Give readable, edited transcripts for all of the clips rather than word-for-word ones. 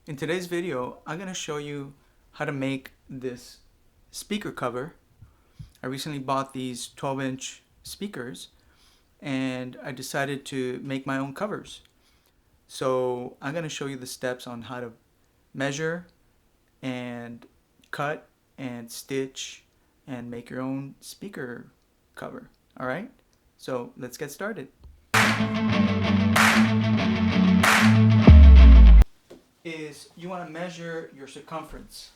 In today's video, I'm going to show you how to make this speaker cover. I recently bought these 12-inch speakers and I decided to make my own covers. So I'm going to show you the steps on how to measure and cut and stitch and make your own speaker cover. Alright, so let's get started. Is you want to measure your circumference,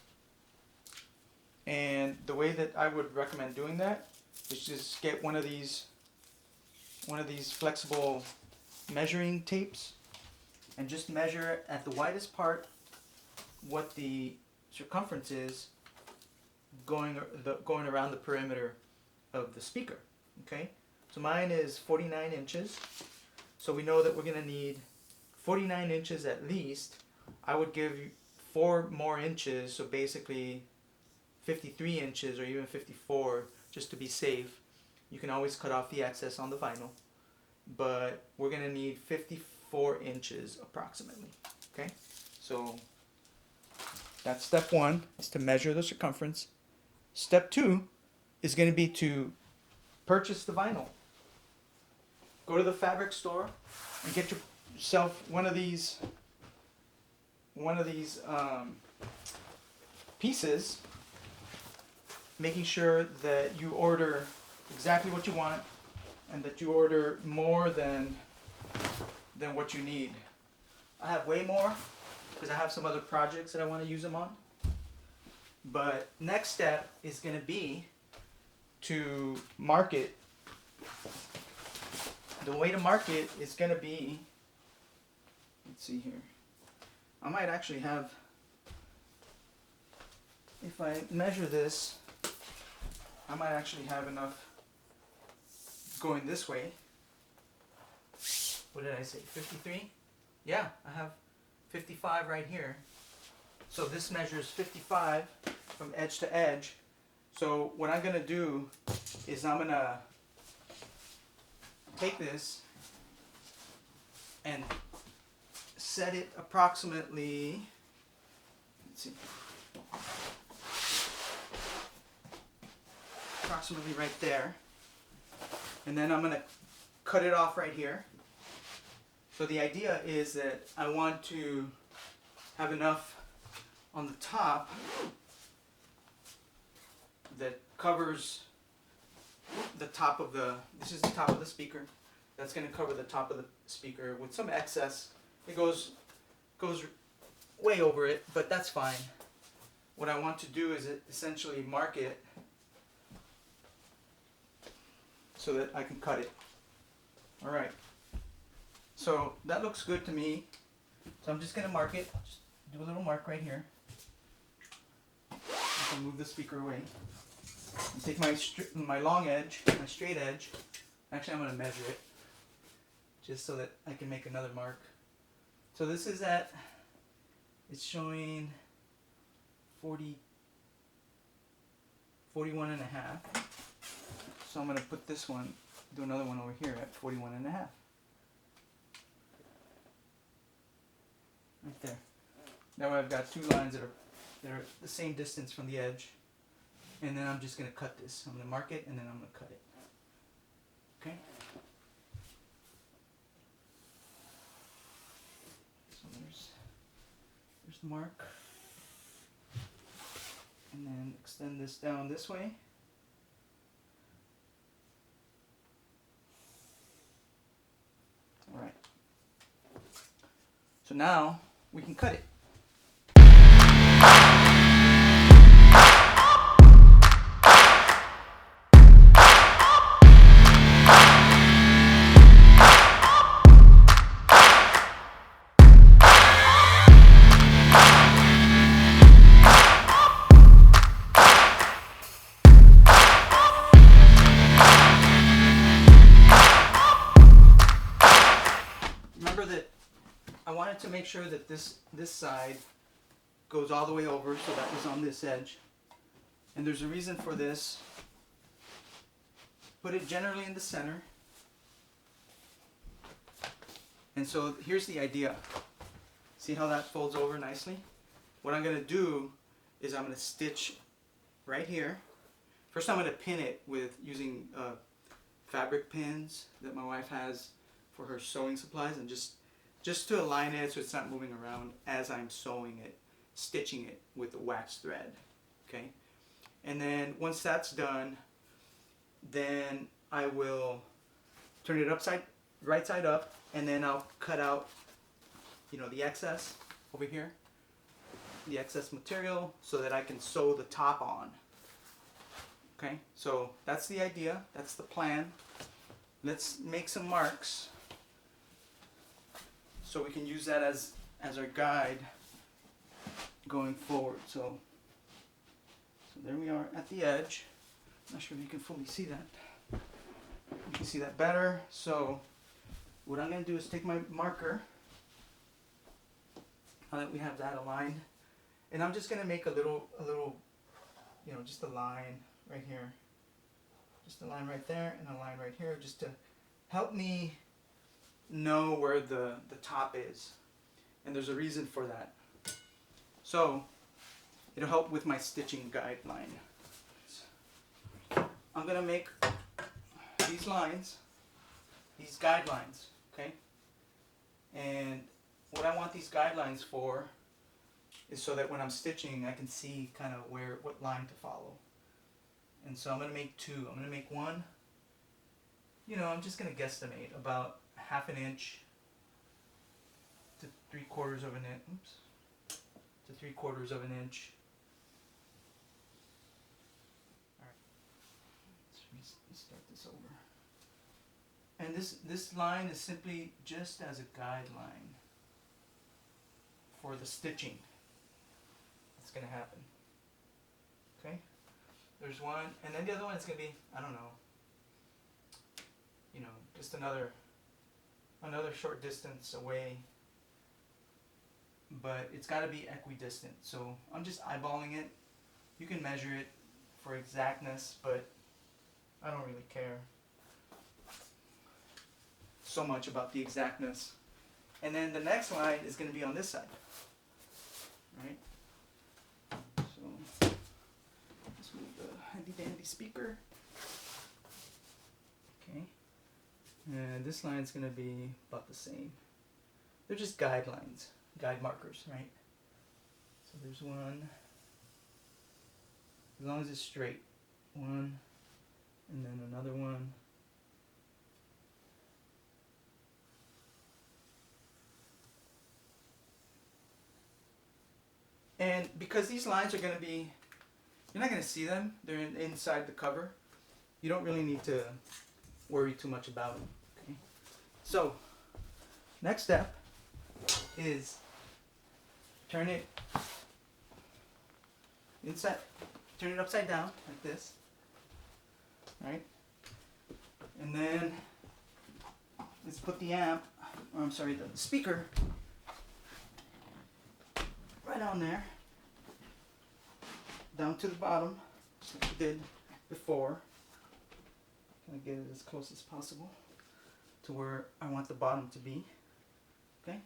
and the way that I would recommend doing that is just get one of these flexible measuring tapes and just measure at the widest part what the circumference is going around the perimeter of the speaker. Okay, so mine is 49 inches, so we know that we're going to need 49 inches at least. I would give you 4 more inches, so basically 53 inches or even 54, just to be safe. You can always cut off the excess on the vinyl, but we're going to need 54 inches approximately. Okay, so that's step 1, is to measure the circumference. Step 2 is going to be to purchase the vinyl. Go to the fabric store and get yourself one of these pieces, making sure that you order exactly what you want and that you order more than what you need. I have way more because I have some other projects that I want to use them on. But next step is going to be to mark it. The way to mark it is going to be, let's see here. I might actually have, if I measure this, I might actually have enough going this way. What did I say, 53? Yeah, I have 55 right here. So this measures 55 from edge to edge. So what I'm going to do is I'm going to take this and set it approximately, let's see, approximately right there, and then I'm going to cut it off right here. So the idea is that I want to have enough on the top that covers the top of the, this is the top of the speaker, that's going to cover the top of the speaker with some excess. It goes way over it, but that's fine. What I want to do is essentially mark it so that I can cut it. Alright, so that looks good to me. So I'm just going to mark it. Just do a little mark right here. I can move the speaker away. And take my long edge, my straight edge. Actually, I'm going to measure it just so that I can make another mark. So this is at, it's showing 41 and a half. So I'm going to put this one, do another one over here at 41 and a half. Right there. That way I've got two lines that are the same distance from the edge. And then I'm just going to cut this. I'm going to mark it and then I'm going to cut it. Okay? So there's the mark. And then extend this down this way. Alright. So now we can cut it. Remember that I wanted to make sure that this side goes all the way over, so that was on this edge. And there's a reason for this. Put it generally in the center. And so here's the idea. See how that folds over nicely? What I'm going to do is I'm going to stitch right here. First I'm going to pin it with using fabric pins that my wife has for her sewing supplies, and just to align it so it's not moving around as I'm sewing it, stitching it with the wax thread. Okay? And then once that's done, then I will turn it right side up, and then I'll cut out, you know, the excess over here, the excess material, so that I can sew the top on. Okay, so that's the idea, that's the plan. Let's make some marks so we can use that as our guide going forward. So there we are at the edge. Not sure if you can fully see that. You can see that better. So what I'm going to do is take my marker, now that we have that aligned, and I'm just going to make a little, you know, just a line right here. Just a line right there and a line right here, just to help me know where the top is. And there's a reason for that. So it'll help with my stitching guideline. I'm going to make these lines, these guidelines, okay? And what I want these guidelines for is so that when I'm stitching I can see kind of what line to follow. And so I'm going to make two. I'm going to make one, you know, I'm just going to guesstimate about 1/2 inch to 3/4 of an inch. Oops. To 3/4 of an inch. Alright. Let's restart this over. And this line is simply just as a guideline for the stitching that's going to happen. Okay? There's one, and then the other one is going to be, I don't know, you know, just another short distance away, but it's got to be equidistant. So I'm just eyeballing it. You can measure it for exactness, but I don't really care so much about the exactness. And then the next line is going to be on this side, right? So let's move the handy dandy speaker. Okay, and this line is going to be about the same. They're just guidelines, guide markers, right? So there's one, as long as it's straight, one, and then another one. And because these lines are going to be, you're not going to see them, they're inside the cover, you don't really need to worry too much about them. Okay? So, next step is turn it inside, turn it upside down like this, right? And then let's put the the speaker right on there, down to the bottom, just like we did before. Gonna get it as close as possible to where I want the bottom to be. Okay.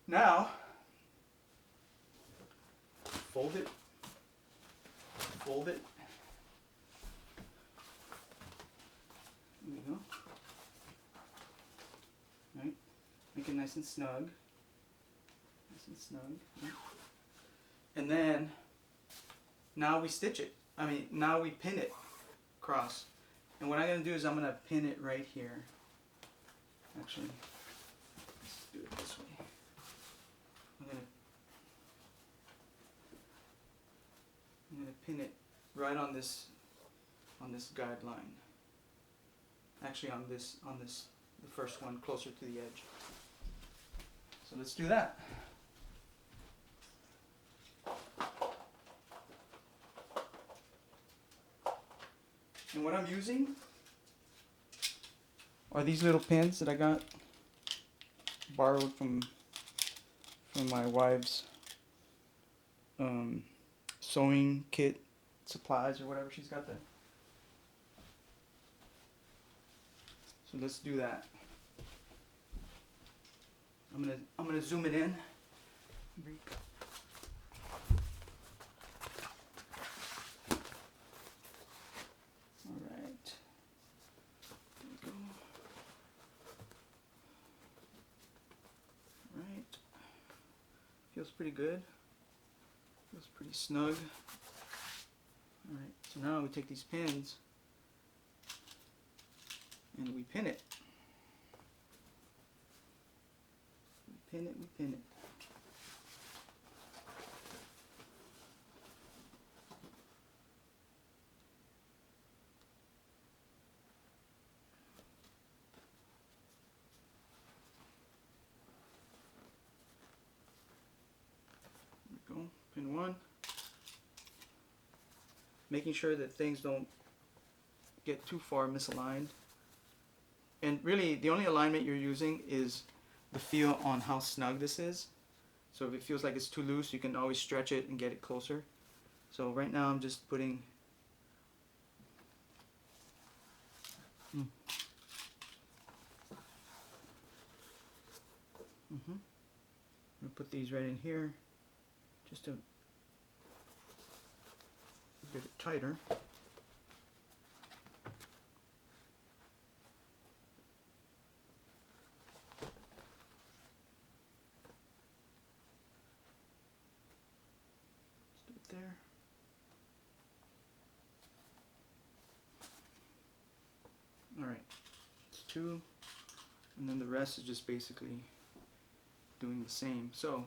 Now, fold it, fold it. There we go. Right. Make it nice and snug. Snug. And then now we stitch it. Now we pin it across. And what I'm going to do is I'm going to pin it right here. Actually, let's do it this way. I'm going to pin it right on this guideline. Actually, on this the first one closer to the edge. So let's do that. And what I'm using are these little pins that I got borrowed from my wife's sewing kit supplies or whatever she's got there. So let's do that. I'm gonna zoom it in. All right. There we go. All right. Feels pretty good. Feels pretty snug. All right. So now we take these pins and we pin it. We pin it, we pin it. There we go. Pin one. Making sure that things don't get too far misaligned. And really, the only alignment you're using is the feel on how snug this is. So if it feels like it's too loose, you can always stretch it and get it closer. So right now I'm just putting I'm gonna put these right in here just to get it tighter. There. All right, it's two, and then the rest is just basically doing the same. So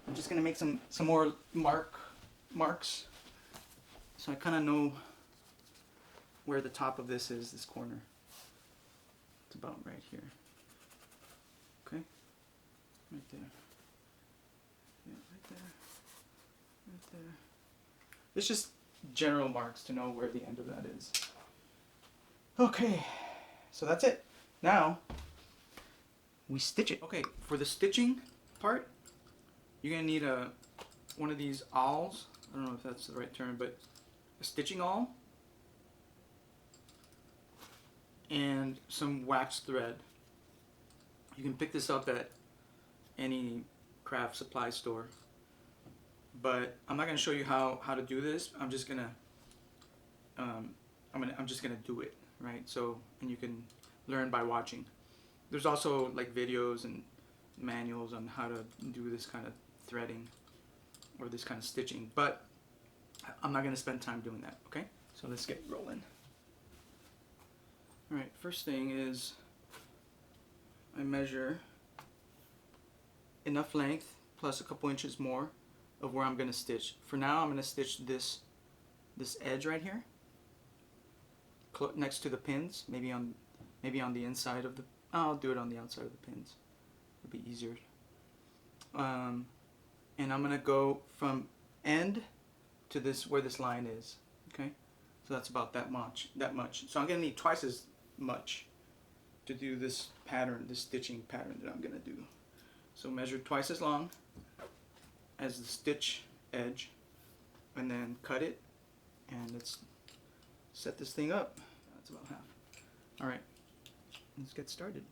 I'm just gonna make some more marks, so I kind of know where the top of this is. This corner. It's about right here. Okay, right there. Yeah, right there. Right there. It's just general marks to know where the end of that is. Okay, so that's it. Now we stitch it. Okay, for the stitching part, you're gonna need one of these awls. I don't know if that's the right term, but a stitching awl and some wax thread. You can pick this up at any craft supply store, but I'm not gonna show you how to do this. I'm just gonna I'm just gonna do it, right? So, and you can learn by watching. There's also like videos and manuals on how to do this kind of threading or this kind of stitching, but I'm not going to spend time doing that. Okay, so let's get rolling. All right, first thing is I measure enough length plus a couple inches more of where I'm going to stitch. For now, I'm going to stitch this edge right here next to the pins, maybe on the inside of the. I'll do it on the outside of the pins. It'll be easier. And I'm gonna go from end to where this line is. Okay, so that's about that much. So I'm gonna need twice as much to do this pattern, this stitching pattern that I'm gonna do. So measure twice as long as the stitch edge, and then cut it, and let's set this thing up. That's about half. All right, let's get started.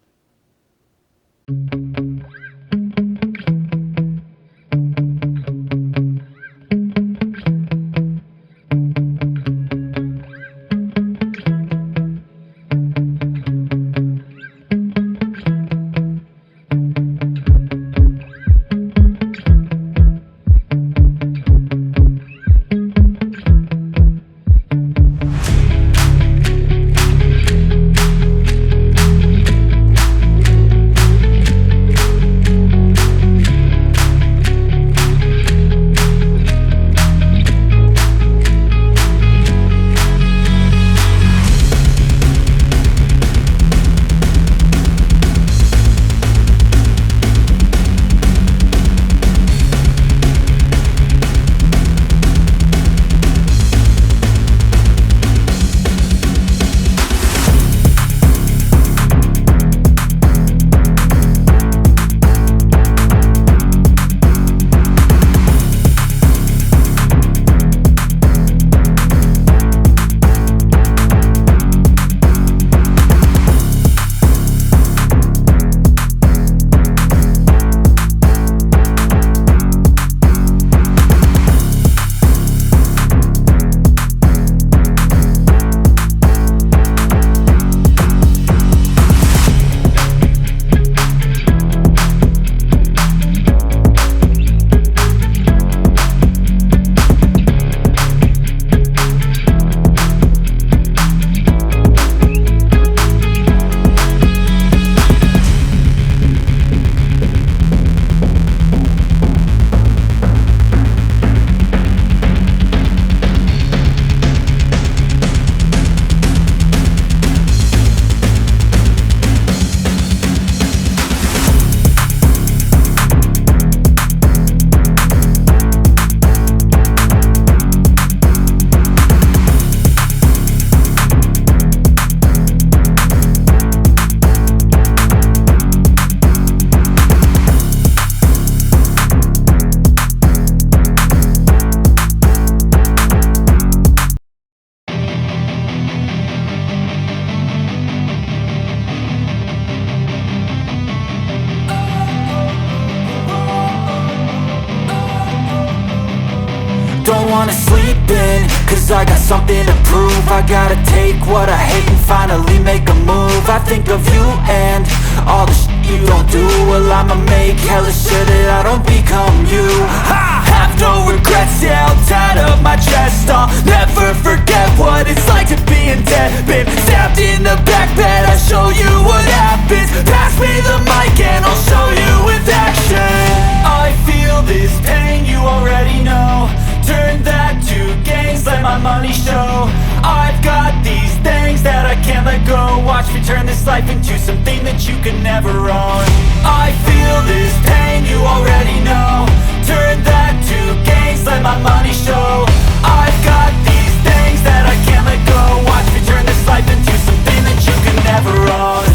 cause I got something to prove. I gotta take what I hate and finally make a move. I think of you and all the shit you don't do. Well, I'ma make hella sure that I don't become you. I have no regrets, yeah, I'll tie up my chest. I'll never forget what it's like to be in debt. Been stabbed in the back bed, I'll show you what happens. Pass me the mic and I'll show you with action. I feel this pain, you already know. Turn that to gains, let my money show. I've got these things that I can't let go. Watch me turn this life into something that you can never own. I feel this pain, you already know. Turn that to gains, let my money show. I've got these things that I can't let go. Watch me turn this life into something that you can never own.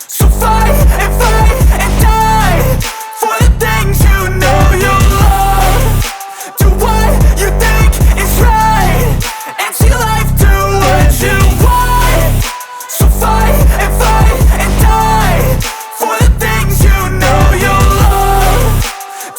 So fight and die for the things you know you love. Do what you think is right and see life do what you want. So fight and die for the things you know you love.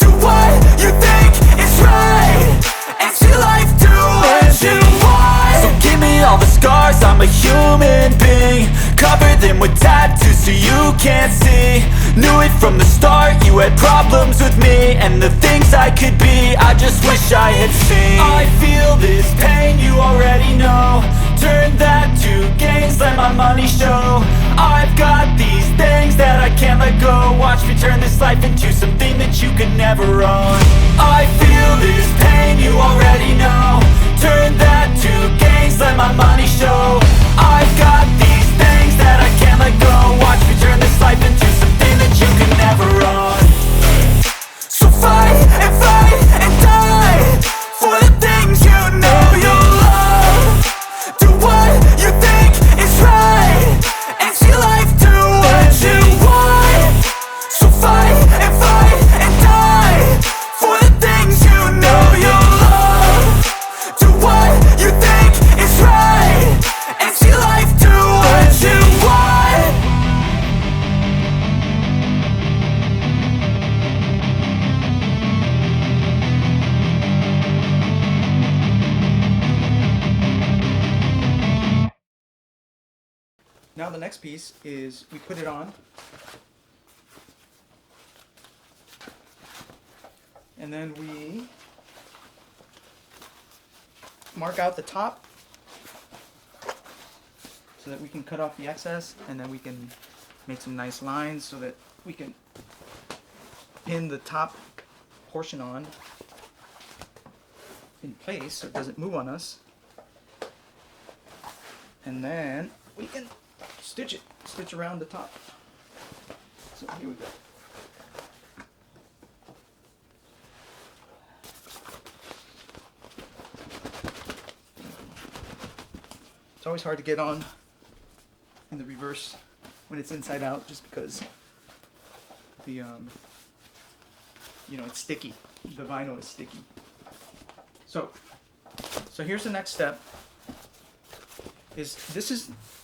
Do what you think is right and see life do what you want. So give me all the scars, I'm a human being. Cover them with tattoos so you can't see. Knew it from the start, you had problems with me and the things I could be, I just wish I had seen. I feel this pain, you already know. Turn that to gains, let my money show. I've got these things that I can't let go. Watch me turn this life into something that you can never own. I feel this pain, you already know. Turn that to gains, let my money show. I've got these things that I can't let go. Watch me turn this life into something that you can never own. So fight and die for the things you know you love. Do what you think is right and see life do what you want. So fight and die for the things you know you love. Do what you think is right and see life do what you want. Now the next piece is we put it on, and then we mark out the top so that we can cut off the excess, and then we can make some nice lines so that we can pin the top portion on in place so it doesn't move on us. And then we can stitch around the top. So here we go. It's always hard to get on in the reverse when it's inside out, just because the it's sticky. The vinyl is sticky. So here's the next step.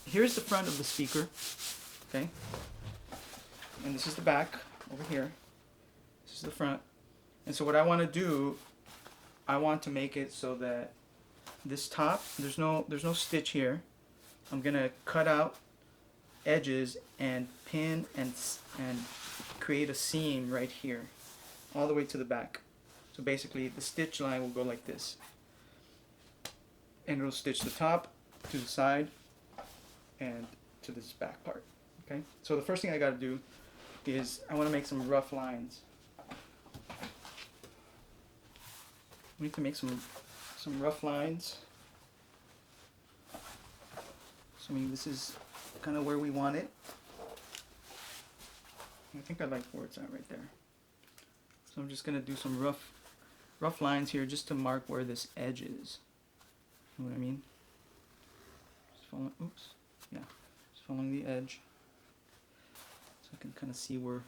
Here's the front of the speaker, okay, and this is the back over here. This is the front, and so what I want to do, I want to make it so that this top, there's no stitch here. I'm gonna cut out edges and pin and create a seam right here, all the way to the back. So basically, the stitch line will go like this, and it'll stitch the top to the side and to this back part. Okay, so the first thing I got to do is I want to make some rough lines. We need to make some rough lines. So I mean, this is kind of where we want it. I think I like where it's at right there. So I'm just gonna do some rough lines here just to mark where this edge is. You know what I mean? Just following the edge, so I can kind of see where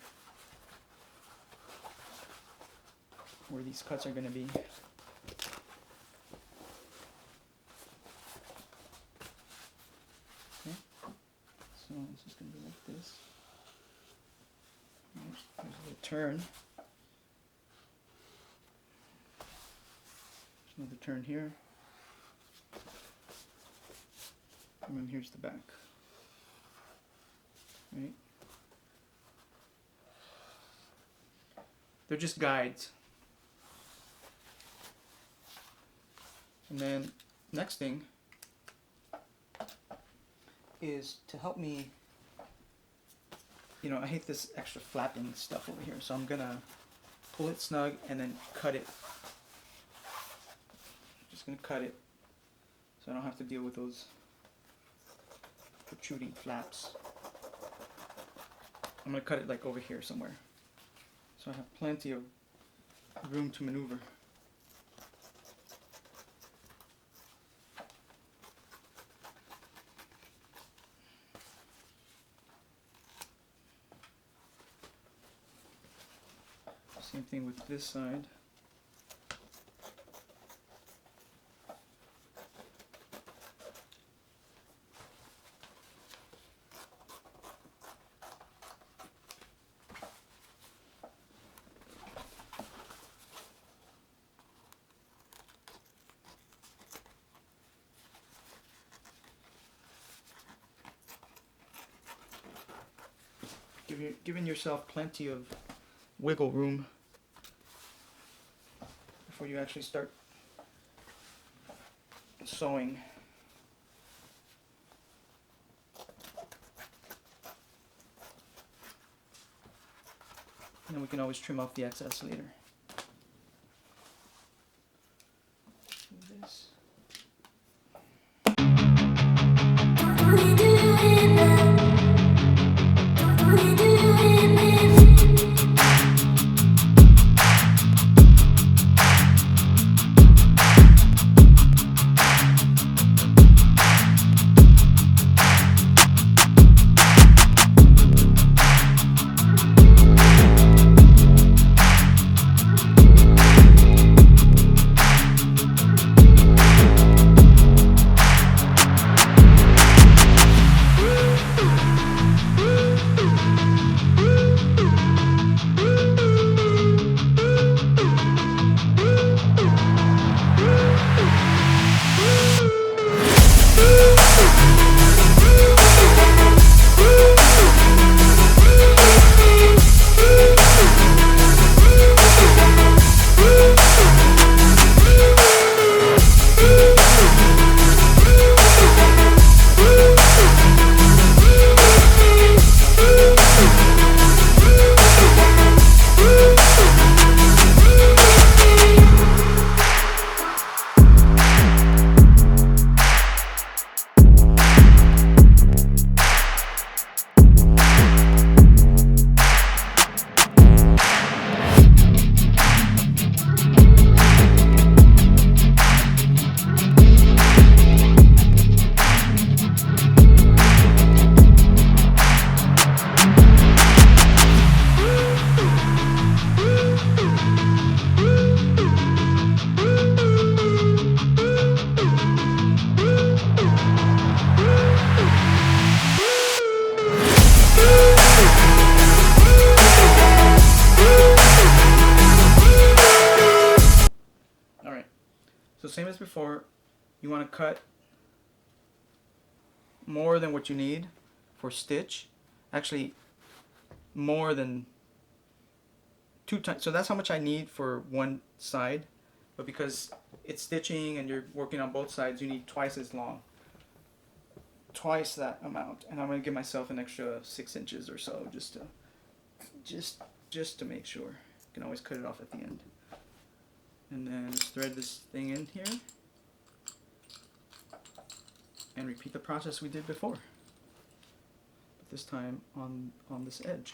these cuts are gonna be. Okay, so it's just gonna be like this. Right, there's a little turn. There's another turn here. And then here's the back. Right? They're just guides. And then next thing is to help me, you know, I hate this extra flapping stuff over here, so I'm gonna pull it snug and then cut it. Just gonna cut it so I don't have to deal with those protruding flaps. I'm gonna cut it like over here somewhere, so I have plenty of room to maneuver. Same thing with this side. Giving yourself plenty of wiggle room before you actually start sewing. And then we can always trim off the excess later. Do this. Same as before, you want to cut more than what you need for stitch. Actually, more than 2 times. So that's how much I need for one side. But because it's stitching and you're working on both sides, you need twice as long. Twice that amount. And I'm going to give myself an extra 6 inches or so just to make sure. You can always cut it off at the end. And then just thread this thing in here and repeat the process we did before, but this time on this edge.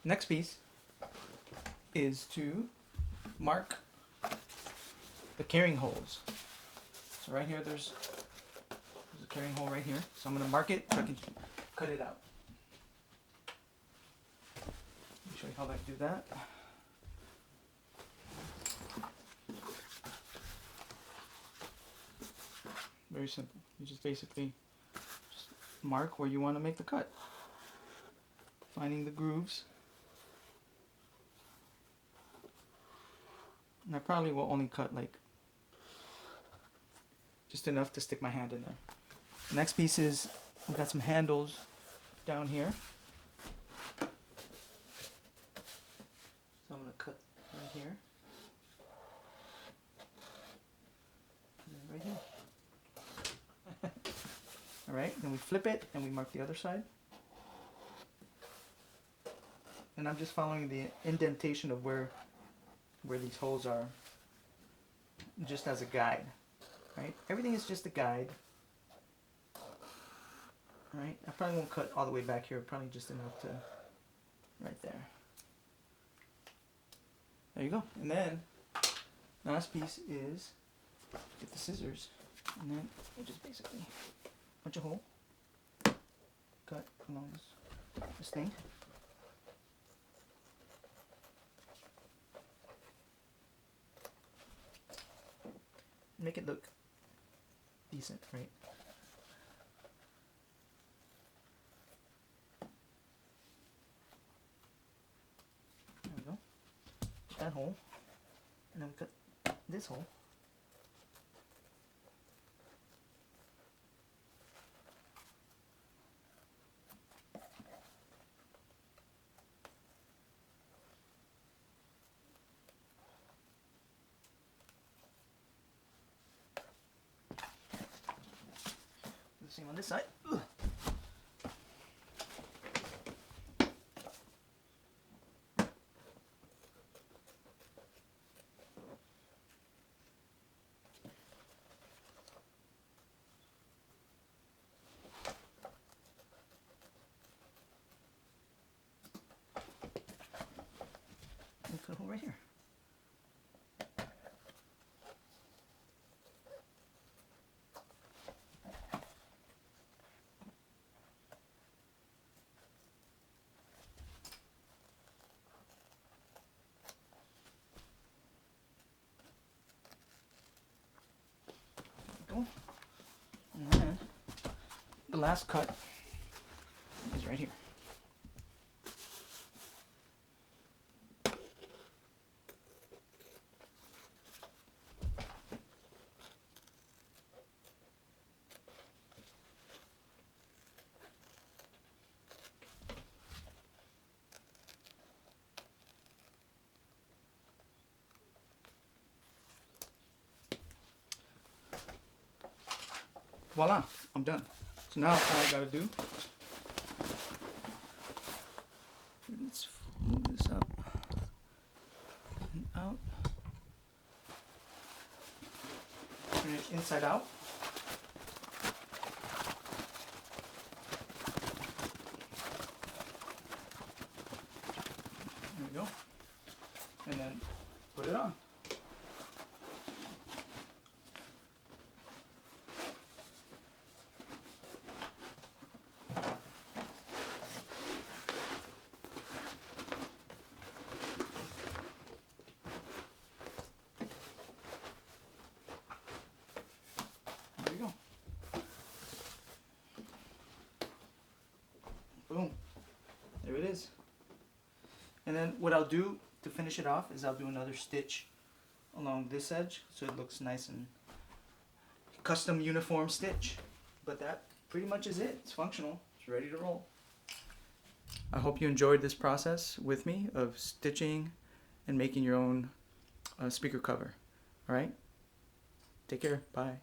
Next piece is to mark the carrying holes. So right here, there's a carrying hole right here. So I'm going to mark it so I can cut it out. Let me show you how I do that. Very simple. You just basically just mark where you want to make the cut. Finding the grooves. And I probably will only cut like just enough to stick my hand in there. The next piece is we've got some handles down here. So I'm going to cut right here. And then right here. Alright, then we flip it and we mark the other side. And I'm just following the indentation of where these holes are, just as a guide. Right? Everything is just a guide. Right? I probably won't cut all the way back here, probably just enough to right there. There you go. And then last piece is get the scissors and then you just basically punch a hole, cut along this thing. Make it look decent, right? There we go. Put that hole, and then we cut this hole. Same on this side. Ugh. And cut a hole right here. And then the last cut is right here. Voila, I'm done. So now all I gotta do, let's move this up and out, turn it inside out. There we go. And then put it on. There you go. Boom. There it is. And then what I'll do to finish it off is I'll do another stitch along this edge so it looks nice and custom uniform stitch. But that pretty much is it. It's functional. It's ready to roll. I hope you enjoyed this process with me of stitching and making your own speaker cover. All right? Take care. Bye.